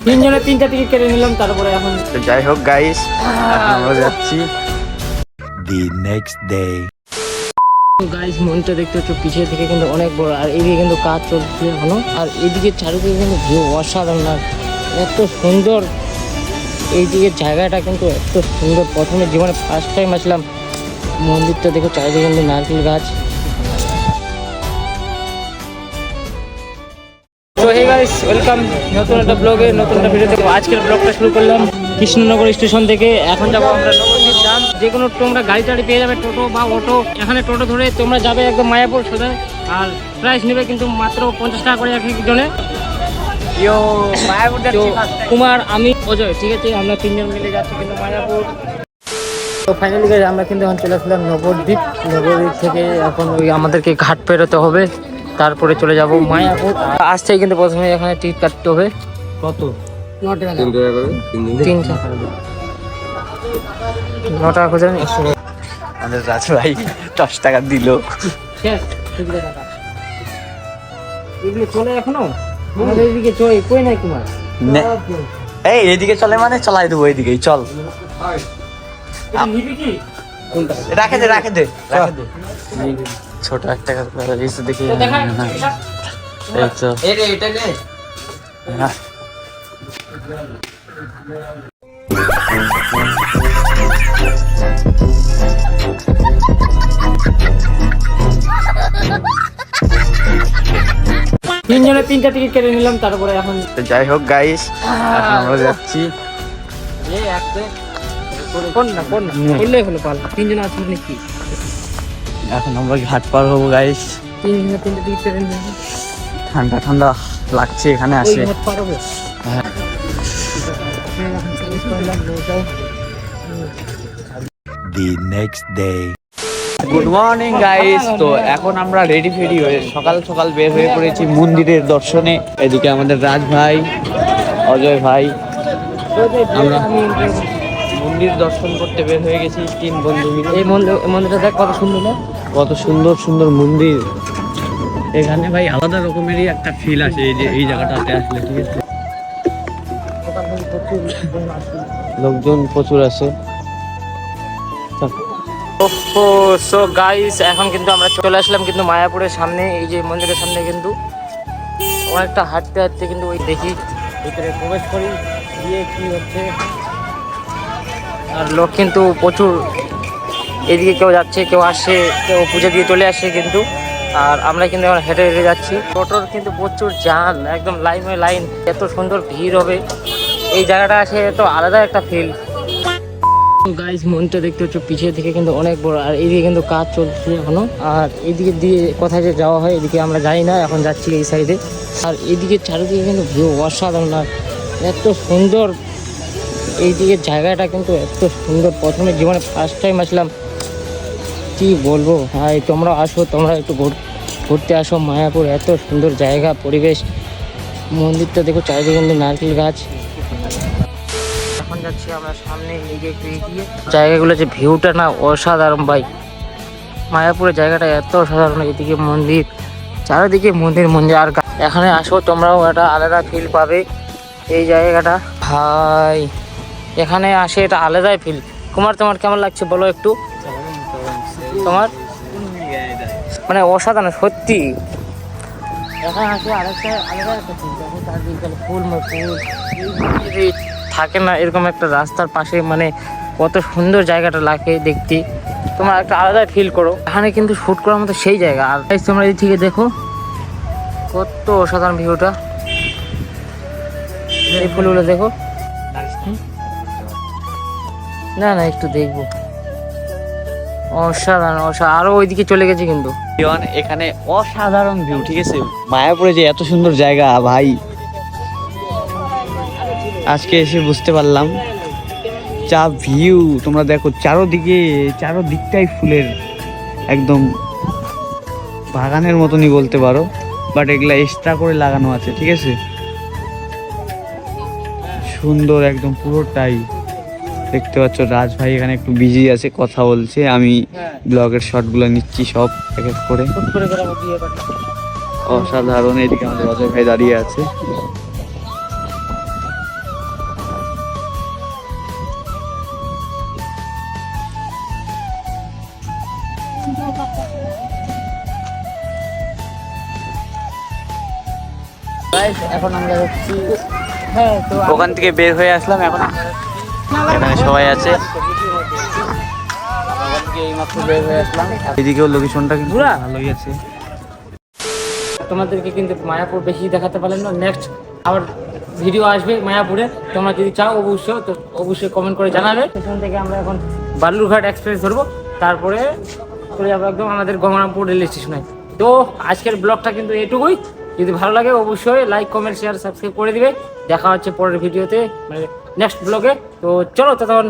তিনজনে তিনটা টিকিট কেটে নিলাম, তারপরে এখন যাই হোক গাইস, আমরা যাচ্ছি the next day. গাইস মনটা দেখতে হচ্ছে পিছিয়ে থেকে কিন্তু অনেক বড়, আর এদিকে কিন্তু কাজ চলছে এখনো, আর এদিকে চারিদিকে কিন্তু ভিউ অসাধারণ, আর এত সুন্দর এইদিকে জায়গাটা কিন্তু এত সুন্দর। প্রথমে জীবনে ফার্স্ট টাইম আসলাম মন্দিরটা, দেখো চারিদিকে কিন্তু নারকেল গাছ। তো হে গাইস, ওয়েলকাম নতুন একটা ব্লগে, নতুন একটা ভিডিও থেকে। আজকের ব্লগটা শুরু করলাম কৃষ্ণনগর স্টেশন থেকে। এখন যাবো আমরা নবদ্বীপ ধাম। যে কোনো তোমরা গাড়ি টাড়ি পেয়ে যাবে, টোটো বা অটো। এখানে টোটো ধরে তোমরা যাবে একদম মায়াপুর সোজা, আর প্রাইস নেবে কিন্তু মাত্র 50 টাকা করে এক একজনে। কুমার, আমি, অজয়, ঠিক আছে, আমরা তিনজন মিলে যাচ্ছি কিন্তু মায়াপুর। তো ফাইনালি গাইস আমরা কিন্তু এখন চলে আসলাম নবদ্বীপ। নবদ্বীপ থেকে এখন ওই আমাদেরকে ঘাট পেরোতে হবে, তারপরে চলে যাব মায়াপুর। আসছেই কিন্তু প্রথমে এখানে টিকিট কাটতে হবে। কত? 9 টাকা। 3 টাকা করে। 3 টাকা। 9 টাকা করে জানি। আমাদের রাজ ভাই 10 টাকা দিল। শেষ 3 টাকা। এগুলো চলে এখনো? আমাদের এদিকে চলে কই নাই কুমার। এই এদিকে চলে মানে চালাই দেবো, এইদিকেই চল। নিবি কি? কোনটা? রাখে দে রাখে দে রাখে দে। ছোট একটা এসে দেখি। দেখা এই তো এটা নে। হ্যাঁ। তিনজনে তিনটা টিকিট কেটে নিলাম, তারপরে এখন যাই হোক গাইস, আমরা যাচ্ছি কোন না বললে হলো পাল। তিনজন আছে মানে কি? এখন আমরা ঘাট পার হবো গাইস। তিনজনে তিনটা টিকিট কেটে নিলাম। ঠান্ডা ঠান্ডা লাগছে এখানে ওই আসে। ঘাট পার হবে। হ্যাঁ। The next day. Good morning guys. তো এখন আমরা রেডি ফেডি হয়ে সকাল সকাল বের হয়ে পড়েছি মন্দিরের দর্শনে। এদিকে আমাদের রাজ ভাই, অজয় ভাই, আমরা মন্দির দর্শন করতে বের হয়ে গেছি 3 বন্ধু মিলে। এই মন্দিরটা দেখ কত সুন্দর না? কত সুন্দর সুন্দর মন্দির এখানে ভাই, আলাদা রকমেরই একটা ফিল আসে এই যে এই জায়গাটাতে আসলে, ঠিক আছে। লোকজন প্রচুর আছে। সো গাইস এখন কিন্তু আমরা চলে আসলাম কিন্তু মায়াপুরের সামনে। এই যে মন্দিরের সামনে কিন্তু অনেকটা হাঁটতে হাঁটতে কিন্তু ওই দেখি ভিতরে প্রবেশ করি, গিয়ে কি হচ্ছে। আর লোক কিন্তু প্রচুর, এদিকে কেউ যাচ্ছে, কেউ আসছে, কেউ পুজো দিয়ে চলে আসছে কিন্তু। আর আমরা কিন্তু এখন হেঁটে হেঁটে যাচ্ছি। টোটোর কিন্তু প্রচুর জ্যাম, একদম লাইন বাই লাইন। এত সুন্দর ভিড় হবে এই জায়গাটা, আসে তো আলাদা একটা ফিল। গাইস মনটা দেখতে হচ্ছে পিছিয়ে থেকে কিন্তু অনেক বড়, আর এইদিকে কিন্তু কাজ চলছে এখনো। আর এইদিকে দিয়ে কোথায় যে যাওয়া হয় এদিকে আমরা যাই না, এখন যাচ্ছি এই সাইডে। আর এইদিকে চারিদিকে কিন্তু ভিউ অসাধারণ, আর এত সুন্দর এইদিকে জায়গাটা কিন্তু এত সুন্দর। প্রথমে জীবনে ফার্স্ট টাইম আসলাম, কি বলবো ভাই। তোমরা আসো, তোমরা একটু ঘুরতে আসো মায়াপুর। এত সুন্দর জায়গা, পরিবেশ। মন্দিরটা দেখো চারিদিকে কিন্তু নারকেল গাছ। এখন যাচ্ছি আমরা সামনে, এগিয়ে একটু এগিয়ে। জায়গাগুলো যে ভিউটা না অসাধারণ ভাই। মায়াপুরের জায়গাটা এত অসাধারণ। এদিকে মন্দির, চারিদিকে মন্দির মন্দির। আর এখানে আসো তোমরাও, একটা আলাদা ফিল পাবে এই জায়গাটা ভাই। এখানে আসে এটা আলাদাই ফিল। কুমার তোমার কেমন লাগছে বলো একটু? তোমার মানে অসাধারণ সত্যি। এখানে আসে আরেকটা আলাদা একটা ফিল। যখন চারদিকে ফুল যদি থাকে না এরকম একটা রাস্তার পাশে, মানে কত সুন্দর জায়গাটা লাগে দেখতে। তোমরা একটা আলাদা ফিল করো। এখানে কিন্তু শ্যুট করার মতো সেই জায়গা। আর তোমরা এই থেকে দেখো কত অসাধারণ ভিউটা। এই ফুলগুলো দেখো না একটু দেখবো, অসাধারণ অসাধারণ। আরো ওইদিকে চলে গেছে কিন্তু এখানে অসাধারণ ভিউ, ঠিক আছে। মায়াপুরে যে এত সুন্দর জায়গা ভাই, আজকে এসে বুঝতে পারলাম। যা ভিউ তোমরা দেখো, চারোদিকটাই ফুলের একদম বাগানের মতনই বলতে পারো, বাট এগুলা এক্সট্রা করে লাগানো আছে, ঠিক আছে। সুন্দর একদম পুরোটাই। দেখতে পাচ্ছ রাজ ভাই এখানে একটু বিজি আছে, কথা বলছে। আমি ব্লগের শটগুলো নিচ্ছি সব এক এক করে। অসাধারণ। এদিকে আমাদের অজয় ভাই দাঁড়িয়ে আছে। গাইস এখন আমরা যাচ্ছি, হ্যাঁ তো ওখান থেকে বের হয়ে আসলাম, এখন এখানে সবাই আছে, ওখান থেকে এইমাত্র বের হয়ে আসলাম। এদিকেও লোকেশনটা কিন্তু ঘোরা? ভালোই আছে। তোমাদেরকে কিন্তু মায়াপুর বেশি দেখাতে পারলাম না, নেক্সট আবার ভিডিও আসবে মায়াপুরে, তোমরা যদি চাও অবশ্যই কমেন্ট করে জানাবে। সেখান থেকে আমরা এখন বালুরঘাট এক্সপ্রেস ধরবো, তারপরে চলে যাবো একদম আমাদের গঙ্গারামপুর রেল স্টেশনে। তো আজকের ব্লগটা কিন্তু এটুকুই, যদি ভালো লাগে অবশ্যই লাইক কমেন্ট শেয়ার সাবস্ক্রাইব করে দিবে। দেখা হচ্ছে পরের ভিডিওতে, মানে নেক্সট ব্লগে। তো চলো ততক্ষণ